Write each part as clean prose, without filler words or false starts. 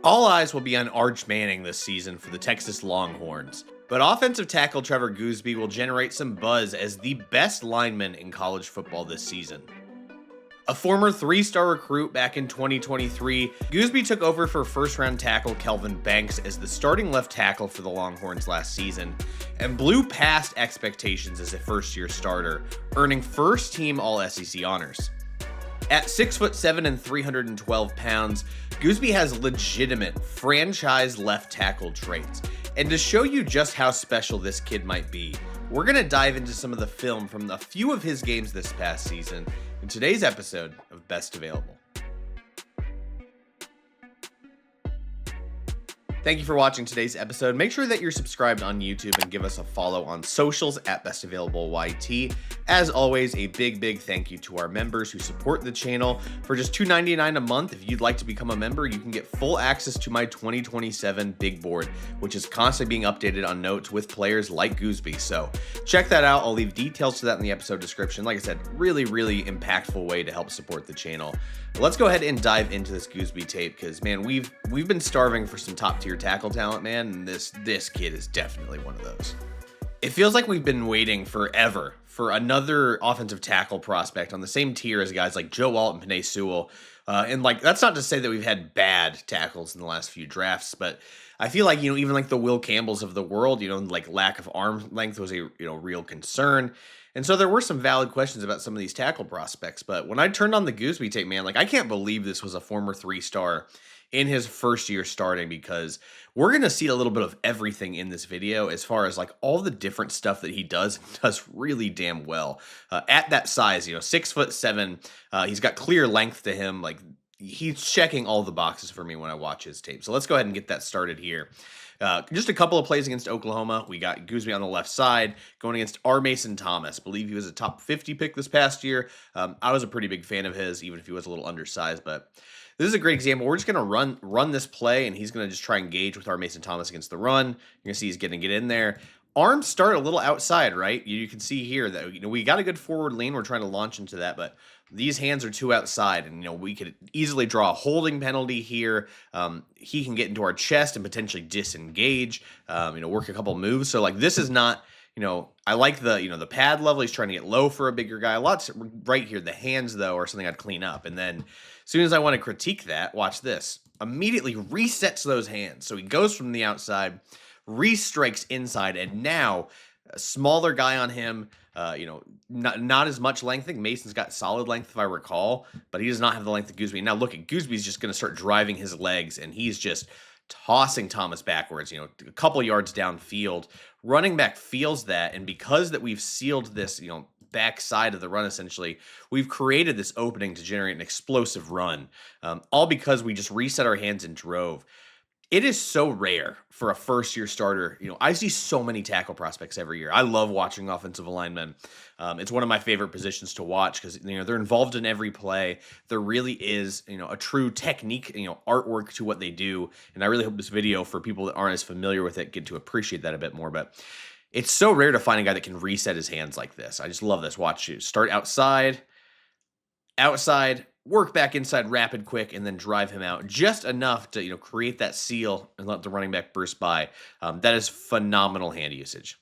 All eyes will be on Arch Manning this season for the Texas Longhorns, but offensive tackle Trevor Goosby will generate some buzz as the best lineman in college football this season. A former three-star recruit back in 2023, Goosby took over for first-round tackle Kelvin Banks as the starting left tackle for the Longhorns last season, and blew past expectations as a first-year starter, earning first-team All-SEC honors. At 6'7" and 312 pounds, Goosby has legitimate franchise left tackle traits. And to show you just how special this kid might be, we're going to dive into some of the film from a few of his games this past season in today's episode of Best Available. Thank you for watching today's episode. Make sure that you're subscribed on YouTube and give us a follow on socials at BestAvailableYT. As always, a big thank you to our members who support the channel. For just $2.99 a month, if you'd like to become a member, you can get full access to my 2027 big board, which is constantly being updated on notes with players like Goosby. So check that out. I'll leave details to that in the episode description. Like I said, really impactful way to help support the channel. Let's go ahead and dive into this Goosby tape because, man, we've been starving for some top tier tackle talent, man, and this kid is definitely one of those. It feels like we've been waiting forever for another offensive tackle prospect on the same tier as guys like Joe Alt and Penei Sewell. And like, that's not to say that we've had bad tackles in the last few drafts, but I feel like, even like the Will Campbells of the world, like lack of arm length was a real concern. And so there were some valid questions about some of these tackle prospects. But when I turned on the Goosby tape, man, like I can't believe this was a former three-star in his first year starting, because we're going to see a little bit of everything in this video as far as like all the different stuff that he does really damn well. At that size, 6'7", he's got clear length to him. Like he's checking all the boxes for me when I watch his tape. So let's go ahead and get that started here. Just a couple of plays against Oklahoma. We got Goosby on the left side going against R. Mason Thomas. I believe he was a top 50 pick this past year. I was a pretty big fan of his, even if he was a little undersized. But this is a great example. We're just going to run this play, and he's going to just try and engage with R. Mason Thomas against the run. You're going to see he's going to get in there. Arms start a little outside, right? You can see here that we got a good forward lean. We're trying to launch into that, but these hands are too outside, and we could easily draw a holding penalty here. He can get into our chest and potentially disengage. Work a couple moves. So like this is not. I like the pad level. He's trying to get low for a bigger guy. Lots right here. The hands though are something I'd clean up. And then as soon as I want to critique that, watch this. Immediately resets those hands. So he goes from the outside, restrikes inside, and now a smaller guy on him. Not as much length. I think Mason's got solid length if I recall, but he does not have the length of Goosby. Now look at Goosby's just going to start driving his legs, and he's just tossing Thomas backwards, a couple yards downfield. Running back feels that, and because that we've sealed this, backside of the run, essentially, we've created this opening to generate an explosive run, all because we just reset our hands and drove. It is so rare for a first-year starter. I see so many tackle prospects every year. I love watching offensive linemen. It's one of my favorite positions to watch because they're involved in every play. There really is a true technique, artwork to what they do. And I really hope this video, for people that aren't as familiar with it, get to appreciate that a bit more. But it's so rare to find a guy that can reset his hands like this. I just love this. Watch you start outside. Work back inside rapid quick, and then drive him out just enough to create that seal and let the running back burst by. That is phenomenal hand usage.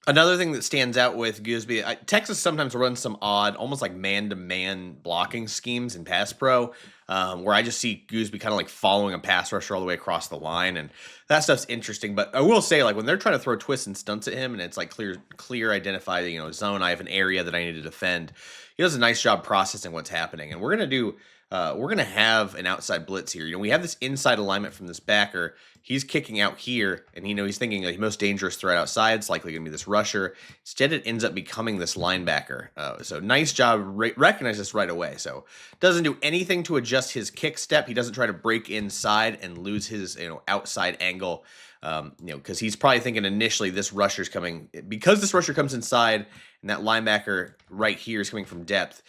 Another thing that stands out with Goosby, Texas sometimes runs some odd, almost like man-to-man blocking schemes in pass pro, where I just see Goosby kind of like following a pass rusher all the way across the line, and that stuff's interesting. But I will say, like when they're trying to throw twists and stunts at him, and it's like clear identify, zone. I have an area that I need to defend. He does a nice job processing what's happening, and we're gonna have an outside blitz here. We have this inside alignment from this backer. He's kicking out here, and he's thinking the most dangerous threat outside. It's likely going to be this rusher. Instead, it ends up becoming this linebacker. So nice job, recognize this right away. So doesn't do anything to adjust his kick step. He doesn't try to break inside and lose his outside angle. Because he's probably thinking initially this rusher's coming, because this rusher comes inside and that linebacker right here is coming from depth.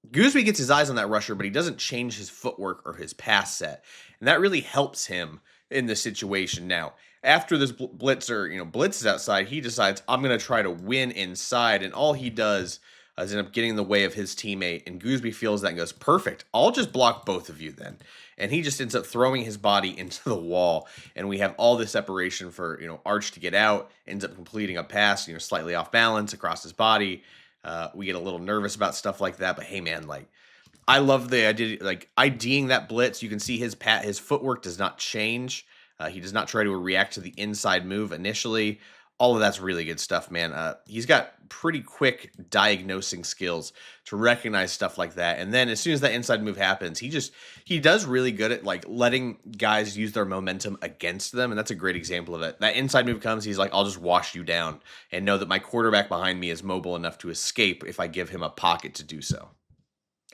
Goosby gets his eyes on that rusher, but he doesn't change his footwork or his pass set. And that really helps him in this situation. Now, after this blitzer, blitzes outside, he decides, I'm going to try to win inside. And all he does ends up getting in the way of his teammate, and Goosby feels that and goes, perfect, I'll just block both of you then. And he just ends up throwing his body into the wall, and we have all this separation for, Arch to get out, ends up completing a pass, slightly off balance across his body. We get a little nervous about stuff like that, but hey, man, like, I love the idea, like IDing that blitz. You can see his footwork does not change. He does not try to react to the inside move initially. All of that's really good stuff, man. He's got pretty quick diagnosing skills to recognize stuff like that. And then as soon as that inside move happens, he does really good at like letting guys use their momentum against them. And that's a great example of it. That inside move comes, he's like, I'll just wash you down and know that my quarterback behind me is mobile enough to escape if I give him a pocket to do so.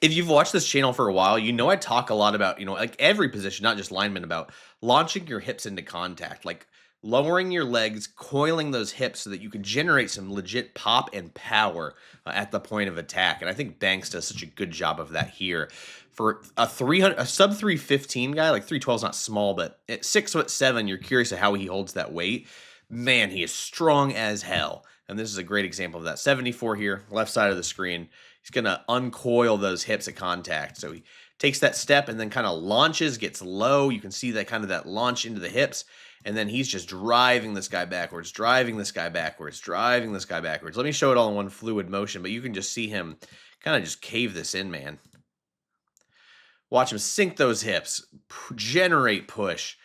If you've watched this channel for a while, I talk a lot about, like every position, not just linemen, about launching your hips into contact, like lowering your legs, coiling those hips so that you can generate some legit pop and power at the point of attack. And I think Banks does such a good job of that here. For a sub 315 guy, like 312 is not small, but at 6'7", you're curious of how he holds that weight. Man, he is strong as hell. And this is a great example of that. 74 here, left side of the screen. He's going to uncoil those hips at contact. So he takes that step and then kind of launches, gets low. You can see that kind of that launch into the hips. And then he's just driving this guy backwards, driving this guy backwards, driving this guy backwards. Let me show it all in one fluid motion, but you can just see him kind of just cave this in, man. Watch him sink those hips, generate push,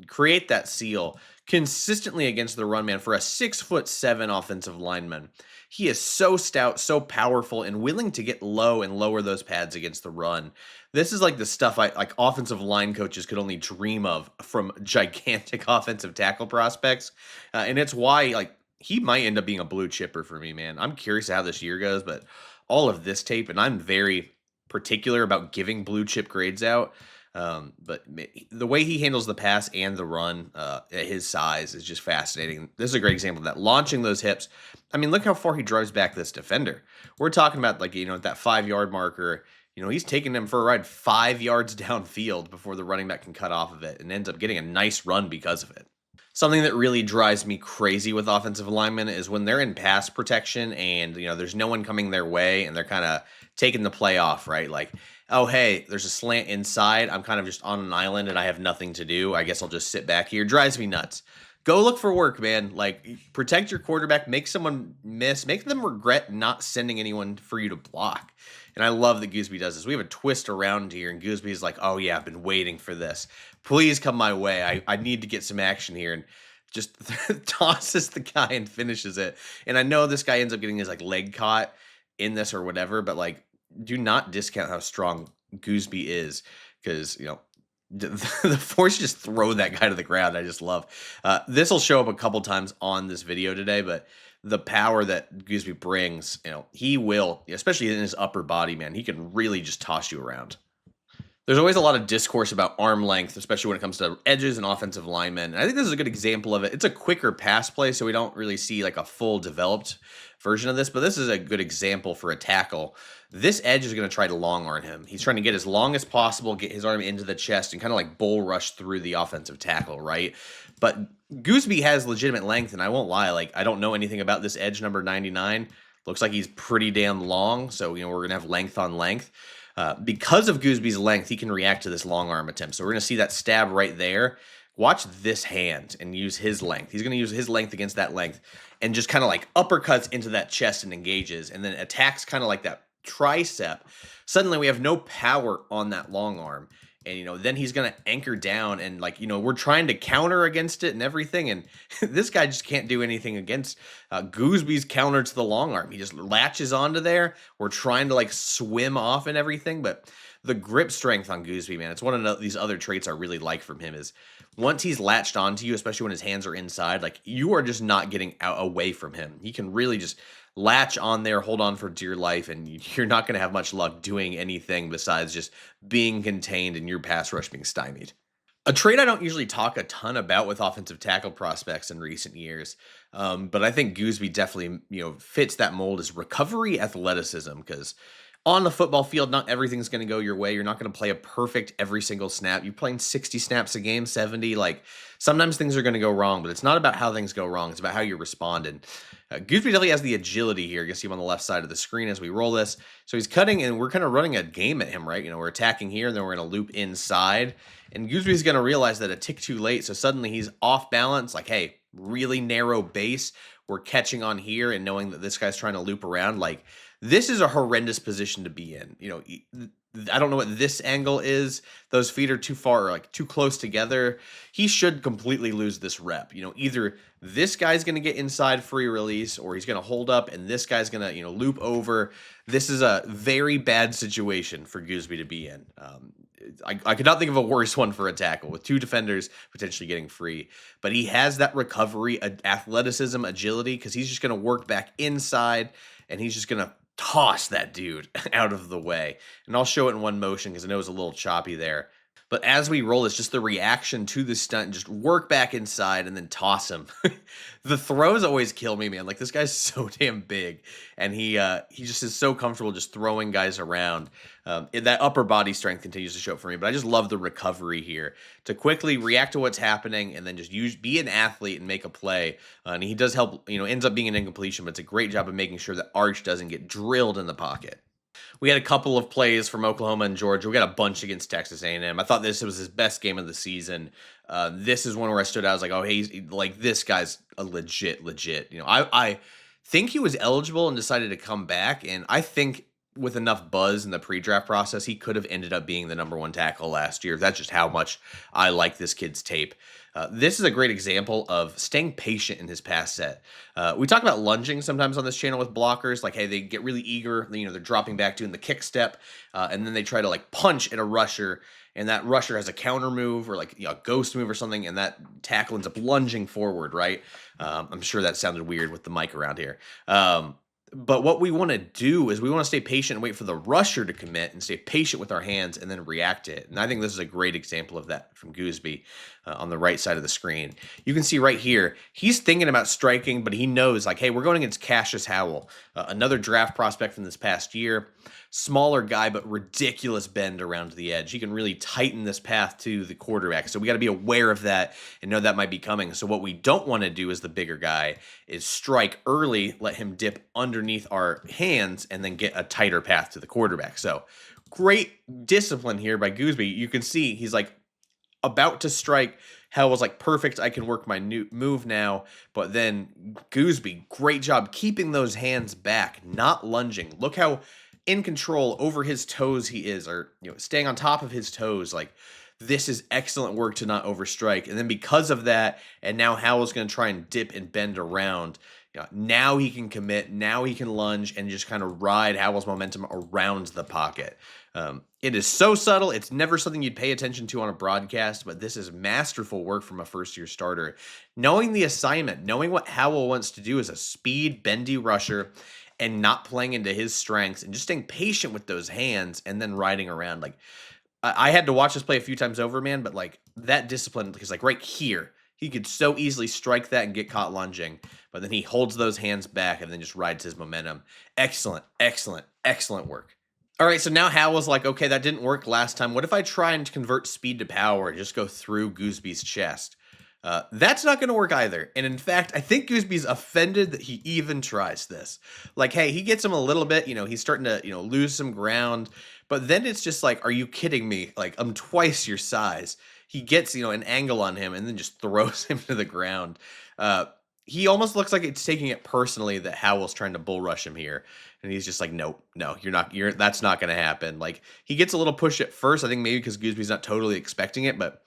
create that seal consistently against the run, man. For a 6'7" offensive lineman, he is so stout, so powerful, and willing to get low and lower those pads against the run. This is like the stuff like offensive line coaches could only dream of from gigantic offensive tackle prospects, and it's why like he might end up being a blue chipper for me, man. I'm curious how this year goes, but all of this tape, and I'm very particular about giving blue chip grades out. But the way he handles the pass and the run at his size is just fascinating. This is a great example of that. Launching those hips. I mean, look how far he drives back this defender. We're talking about like, at that 5-yard marker, he's taking him for a ride 5 yards downfield before the running back can cut off of it and ends up getting a nice run because of it. Something that really drives me crazy with offensive linemen is when they're in pass protection and, there's no one coming their way and they're kind of taking the play off, right? Like, oh, hey, there's a slant inside. I'm kind of just on an island and I have nothing to do. I guess I'll just sit back here. Drives me nuts. Go look for work, man. Like, protect your quarterback. Make someone miss. Make them regret not sending anyone for you to block. And I love that Goosby does this. We have a twist around here, and Goosby's like, oh, yeah, I've been waiting for this. Please come my way. I need to get some action here. And just tosses the guy and finishes it. And I know this guy ends up getting his like leg caught in this or whatever, but like, do not discount how strong Goosby is, because the force just throw that guy to the ground. I just love this will show up a couple times on this video today, but the power that Goosby brings, he will, especially in his upper body, man, he can really just toss you around. There's always a lot of discourse about arm length, especially when it comes to edges and offensive linemen. And I think this is a good example of it. It's a quicker pass play, so we don't really see like a full developed version of this, but this is a good example for a tackle. This edge is going to try to long arm him. He's trying to get as long as possible, get his arm into the chest, and kind of like bull rush through the offensive tackle, right? But Goosby has legitimate length, and I won't lie, like I don't know anything about this edge number 99. Looks like he's pretty damn long, so we're going to have length on length. Because of Goosby's length, he can react to this long arm attempt. So we're going to see that stab right there. Watch this hand and use his length. He's going to use his length against that length and just kind of like uppercuts into that chest and engages, and then attacks kind of like that tricep. Suddenly we have no power on that long arm. And, then he's going to anchor down and like, we're trying to counter against it and everything. And this guy just can't do anything against Goosby's counter to the long arm. He just latches onto there. We're trying to like swim off and everything. But the grip strength on Goosby, man, it's one of these other traits I really like from him is once he's latched onto you, especially when his hands are inside, like you are just not getting out away from him. He can really just latch on there, hold on for dear life, and you're not going to have much luck doing anything besides just being contained and your pass rush being stymied. A trait I don't usually talk a ton about with offensive tackle prospects in recent years, but I think Goosby definitely fits that mold is recovery athleticism, because On the football field, not everything's going to go your way. You're not going to play a perfect every single snap. You're playing 60 snaps a game, 70. Like sometimes things are going to go wrong, but it's not about how things go wrong. It's about how you're responding. Gooseby definitely has the agility here. You can see him on the left side of the screen as we roll this. So he's cutting, and we're kind of running a game at him, right? We're attacking here, and then we're going to loop inside. And Gooseby's going to realize that a tick too late. So suddenly he's off balance. Like, hey, really narrow base. We're catching on here and knowing that this guy's trying to loop around. Like, this is a horrendous position to be in. I don't know what this angle is. Those feet are too far, like too close together. He should completely lose this rep. Either this guy's going to get inside free release, or he's going to hold up and this guy's going to, loop over. This is a very bad situation for Gooseby to be in. I could not think of a worse one for a tackle with two defenders potentially getting free. But he has that recovery, athleticism, agility, because he's just going to work back inside and he's just going to toss that dude out of the way. And I'll show it in one motion because I know it was a little choppy there. But as we roll, it's just the reaction to the stunt and just work back inside and then toss him. The throws always kill me, man. Like, this guy's so damn big. And he just is so comfortable just throwing guys around. That upper body strength continues to show up for me. But I just love the recovery here to quickly react to what's happening and then just be an athlete and make a play. And he does help, ends up being an incompletion, but it's a great job of making sure that Arch doesn't get drilled in the pocket. We had a couple of plays from Oklahoma and Georgia. We got a bunch against Texas A&M. I thought this was his best game of the season. This is one where I stood out. I was like, oh, hey, like this guy's a legit. I think he was eligible and decided to come back. And I think with enough buzz in the pre-draft process, he could have ended up being the #1 tackle last year. That's just how much I like this kid's tape. This is a great example of staying patient in his pass set. We talk about lunging sometimes on this channel with blockers. Like, hey, they get really eager. They're dropping back doing the kick step, and then they try to like punch at a rusher, and that rusher has a counter move or like a ghost move or something, and that tackle ends up lunging forward, right? I'm sure that sounded weird with the mic around here. But what we want to do is we want to stay patient and wait for the rusher to commit and stay patient with our hands and then react to it. And I think this is a great example of that from Gooseby on the right side of the screen. You can see right here, he's thinking about striking, but he knows like, hey, we're going against Cashes Howell, another draft prospect from this past year. Smaller guy, but ridiculous bend around the edge. He can really tighten this path to the quarterback. So we got to be aware of that and know that might be coming. So what we don't want to do as the bigger guy is strike early, let him dip underneath our hands, and then get a tighter path to the quarterback. So great discipline here by Gooseby. You can see he's like about to strike. Hell was like, perfect, I can work my new move now. But then Gooseby, great job keeping those hands back, not lunging. Look how in control over his toes he is, or staying on top of his toes. Like, this is excellent work to not overstrike. And then because of that, and now Howell's going to try and dip and bend around. Now he can commit. Now he can lunge and just kind of ride Howell's momentum around the pocket. It is so subtle. It's never something you'd pay attention to on a broadcast, but this is masterful work from a first-year starter. Knowing the assignment, knowing what Howell wants to do as a speed, bendy rusher, and not playing into his strengths and just staying patient with those hands and then riding around. Like, I had to watch this play a few times over, man, but like that discipline, because like right here, he could so easily strike that and get caught lunging, but then he holds those hands back and then just rides his momentum. Excellent, excellent, excellent work. All right, so now Howell's like, okay, that didn't work last time. What if I try and convert speed to power and just go through Gooseby's chest? That's not going to work either. And in fact, I think Gooseby's offended that he even tries this. Like, hey, he gets him a little bit, he's starting to, lose some ground. But then it's just like, are you kidding me? Like, I'm twice your size. He gets, an angle on him and then just throws him to the ground. He almost looks like it's taking it personally that Howell's trying to bull rush him here. And he's just like, no, that's not going to happen. Like, he gets a little push at first. I think maybe because Gooseby's not totally expecting it, but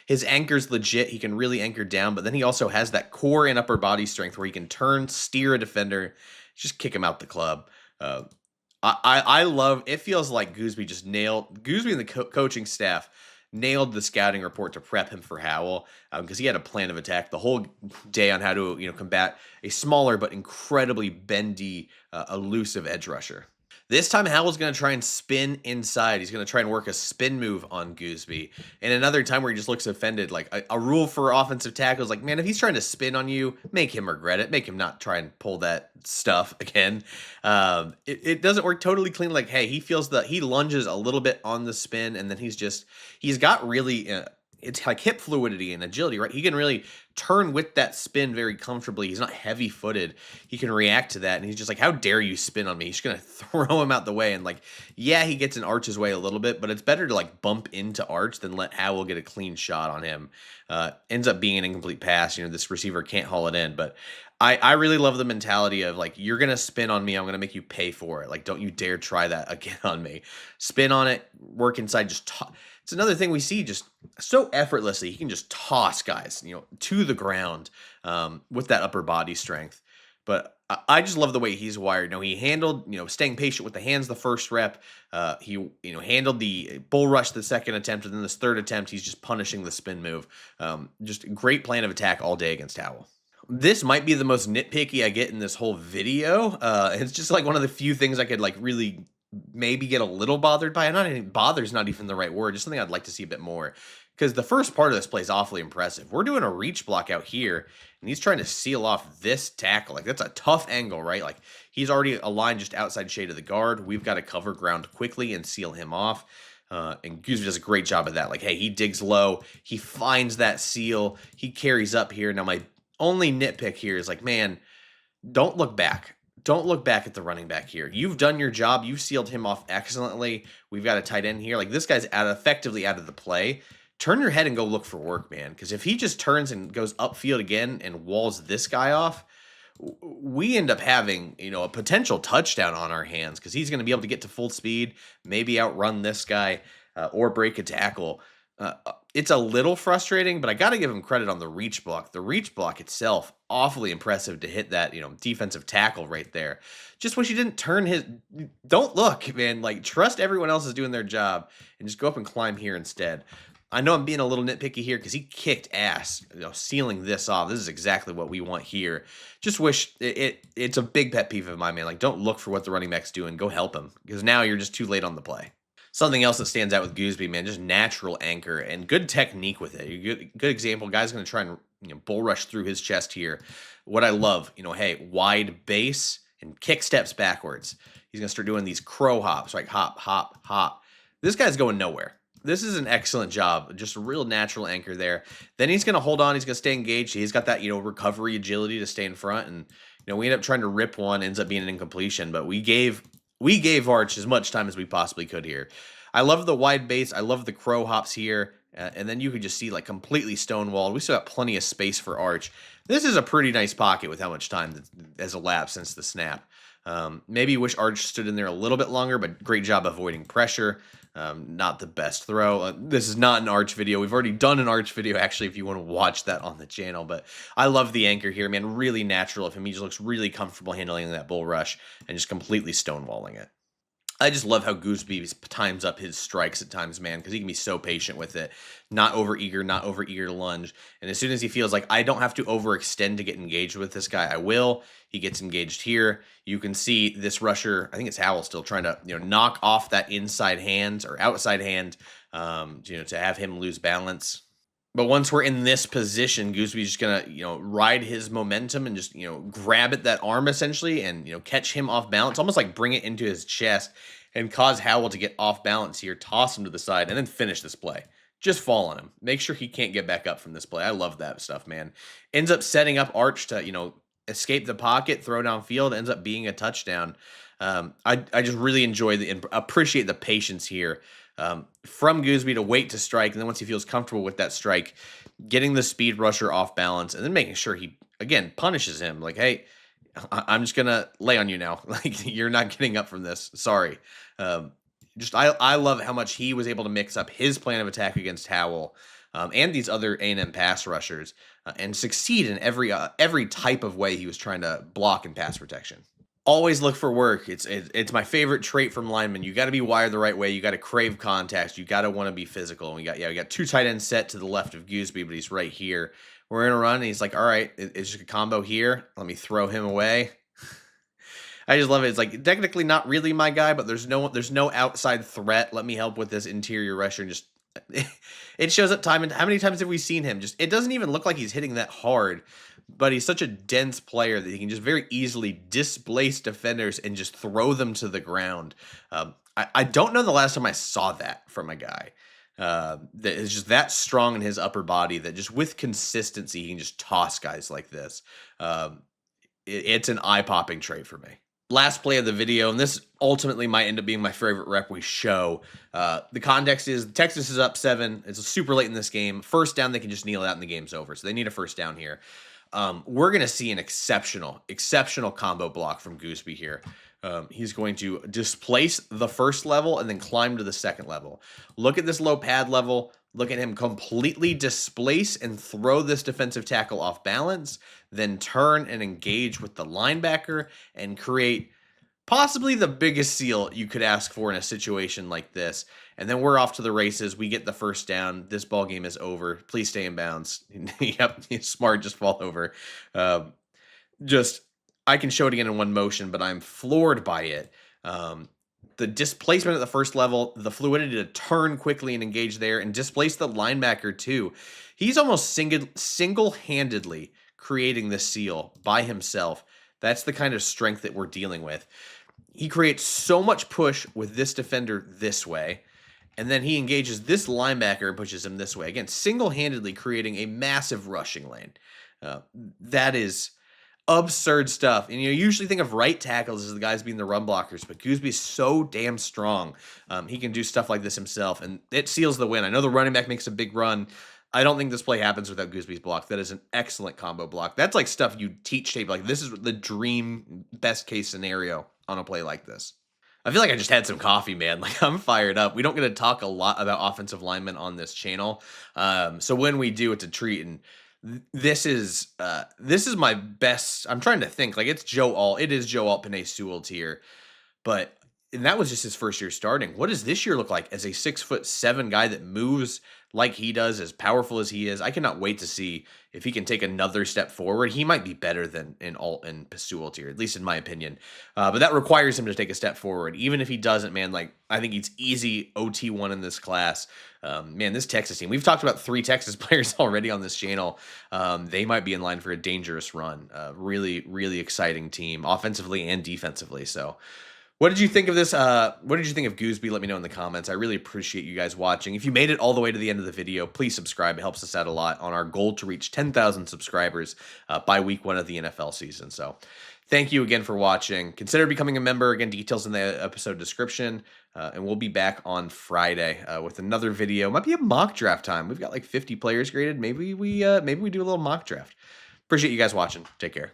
his anchor's legit. He can really anchor down, but then he also has that core and upper body strength where he can turn, steer a defender, just kick him out the club. I love, it feels like Gooseby and the coaching staff nailed the scouting report to prep him for Howell because he had a plan of attack the whole day on how to combat a smaller but incredibly bendy, elusive edge rusher. This time, Howell's going to try and spin inside. He's going to try and work a spin move on Goosby. And another time where he just looks offended. Like a rule for offensive tackles, like, man, if he's trying to spin on you, make him regret it. Make him not try and pull that stuff again. It doesn't work totally clean. Like, hey, he feels that he lunges a little bit on the spin, and then he's got really. It's like hip fluidity and agility, right? He can really turn with that spin very comfortably. He's not heavy footed. He can react to that. And he's just like, how dare you spin on me? He's going to throw him out the way. And like, yeah, he gets in Arch's way a little bit, but it's better to like bump into Arch than let Howell get a clean shot on him. Ends up being an incomplete pass. This receiver can't haul it in, but I really love the mentality of like, you're going to spin on me. I'm going to make you pay for it. Like, don't you dare try that again on me. Spin on it, work inside, it's another thing we see just so effortlessly. He can just toss guys, to the ground with that upper body strength. But I just love the way he's wired. He handled, staying patient with the hands the first rep. He, handled the bull rush the second attempt, and then this third attempt, he's just punishing the spin move. Just a great plan of attack all day against Howell. This might be the most nitpicky I get in this whole video. It's just like one of the few things I could like really maybe get a little bothered by. Bother's not even the right word. Just something I'd like to see a bit more. Because the first part of this play is awfully impressive. We're doing a reach block out here, and he's trying to seal off this tackle. Like, that's a tough angle, right? Like, he's already aligned just outside shade of the guard. We've got to cover ground quickly and seal him off. And Goosby does a great job of that. Like, hey, he digs low. He finds that seal. He carries up here. Now, my only nitpick here is like, man, don't look back. Don't look back at the running back here. You've done your job. You've sealed him off excellently. We've got a tight end here. Like, this guy's effectively out of the play. Turn your head and go look for work, man. Because if he just turns and goes upfield again and walls this guy off, we end up having, a potential touchdown on our hands, because he's going to be able to get to full speed, maybe outrun this guy or break a tackle. It's a little frustrating, but I got to give him credit on the reach block. The reach block itself, awfully impressive to hit that, defensive tackle right there. Just wish he didn't don't look, man. Like, trust everyone else is doing their job and just go up and climb here instead. I know I'm being a little nitpicky here because he kicked ass, sealing this off. This is exactly what we want here. Just wish it's a big pet peeve of mine, man. Like, don't look for what the running back's doing. Go help him, because now you're just too late on the play. Something else that stands out with Goosby, man, just natural anchor and good technique with it. Good example. Guy's going to try and bull rush through his chest here. What I love, hey, wide base and kick steps backwards. He's going to start doing these crow hops, right? Hop, hop, hop. This guy's going nowhere. This is an excellent job. Just a real natural anchor there. Then he's going to hold on. He's going to stay engaged. He's got that, recovery agility to stay in front. And, we end up trying to rip one, ends up being an incompletion. But we gave Arch as much time as we possibly could here. I love the wide base. I love the crow hops here. And then you could just see, like, completely stonewalled. We still got plenty of space for Arch. This is a pretty nice pocket with how much time that has elapsed since the snap. Maybe wish Arch stood in there a little bit longer, but great job avoiding pressure. Not the best throw. This is not an Arch video. We've already done an Arch video, actually, if you want to watch that on the channel. But I love the anchor here, man. Really natural of him. He just looks really comfortable handling that bull rush and just completely stonewalling it. I just love how Goosby times up his strikes at times, man, because he can be so patient with it. Not overeager to lunge. And as soon as he feels like I don't have to overextend to get engaged with this guy, I will. He gets engaged here. You can see this rusher, I think it's Howell, still trying to knock off that inside hand or outside hand to have him lose balance. But once we're in this position, Goosby's just going to, ride his momentum and just, grab at that arm essentially and, catch him off balance, almost like bring it into his chest and cause Howell to get off balance here, toss him to the side, and then finish this play. Just fall on him. Make sure he can't get back up from this play. I love that stuff, man. Ends up setting up Arch to, escape the pocket, throw downfield, ends up being a touchdown. I just really enjoy and appreciate the patience here. From Goosby to wait to strike, and then once he feels comfortable with that strike, getting the speed rusher off balance, and then making sure he, again, punishes him. Like, hey, I'm just going to lay on you now. Like, you're not getting up from this. Sorry. I love how much he was able to mix up his plan of attack against Howell and these other A&M pass rushers and succeed in every type of way he was trying to block and pass protection. Always look for work. It's my favorite trait from linemen. You got to be wired the right way. You got to crave contact. You got to want to be physical. And we got two tight ends set to the left of Goosby, but he's right here. We're in a run, and he's like, all right, it's just a combo here. Let me throw him away. I just love it. It's like technically not really my guy, but there's no outside threat. Let me help with this interior rusher and just it shows up time and how many times have we seen him? Just it doesn't even look like he's hitting that hard, but he's such a dense player that he can just very easily displace defenders and just throw them to the ground. I don't know the last time I saw that from a guy that is just that strong in his upper body that just with consistency he can just toss guys like this. It's an eye-popping trait for me. Last play of the video, and this ultimately might end up being my favorite rep we show. The context is Texas is up 7. It's super late in this game. First down, they can just kneel it out and the game's over. So they need a first down here. We're going to see an exceptional combo block from Goosby here. He's going to displace the first level and then climb to the second level. Look at this low pad level. Look at him completely displace and throw this defensive tackle off balance, then turn and engage with the linebacker and create possibly the biggest seal you could ask for in a situation like this. And then we're off to the races. We get the first down. This ball game is over. Please stay in bounds. Yep, smart, just fall over. I can show it again in one motion, but I'm floored by it. The displacement at the first level, the fluidity to turn quickly and engage there and displace the linebacker too. He's almost single-handedly creating this seal by himself. That's the kind of strength that we're dealing with. He creates so much push with this defender this way, and then he engages this linebacker and pushes him this way. Again, single-handedly creating a massive rushing lane. That is absurd stuff. And you usually think of right tackles as the guys being the run blockers, but Goosby's so damn strong. He can do stuff like this himself, and it seals the win. I know the running back makes a big run. I don't think this play happens without Goosby's block. That is an excellent combo block. That's like stuff you teach tape. Like this is the dream best case scenario on a play like this. I feel like I just had some coffee, man. Like I'm fired up. We don't get to talk a lot about offensive linemen on this channel. So when we do, it's a treat. And this is my best. I'm trying to think. Like it is Joe Alt, Panay Sewell tier, and that was just his first year starting. What does this year look like as a 6'7" guy that moves like he does, as powerful as he is? I cannot wait to see if he can take another step forward. He might be better than in Alt and Sewell tier, at least in my opinion. But that requires him to take a step forward. Even if he doesn't, man, like I think he's easy OT1 in this class. Man, this Texas team, we've talked about 3 Texas players already on this channel. They might be in line for a dangerous run. Really, really exciting team, offensively and defensively. So what did you think of this? What did you think of Goosby? Let me know in the comments. I really appreciate you guys watching. If you made it all the way to the end of the video, please subscribe. It helps us out a lot on our goal to reach 10,000 subscribers by week 1 of the NFL season. So thank you again for watching. Consider becoming a member. Again, details in the episode description. And we'll be back on Friday with another video. Might be a mock draft time. We've got like 50 players graded. Maybe we do a little mock draft. Appreciate you guys watching. Take care.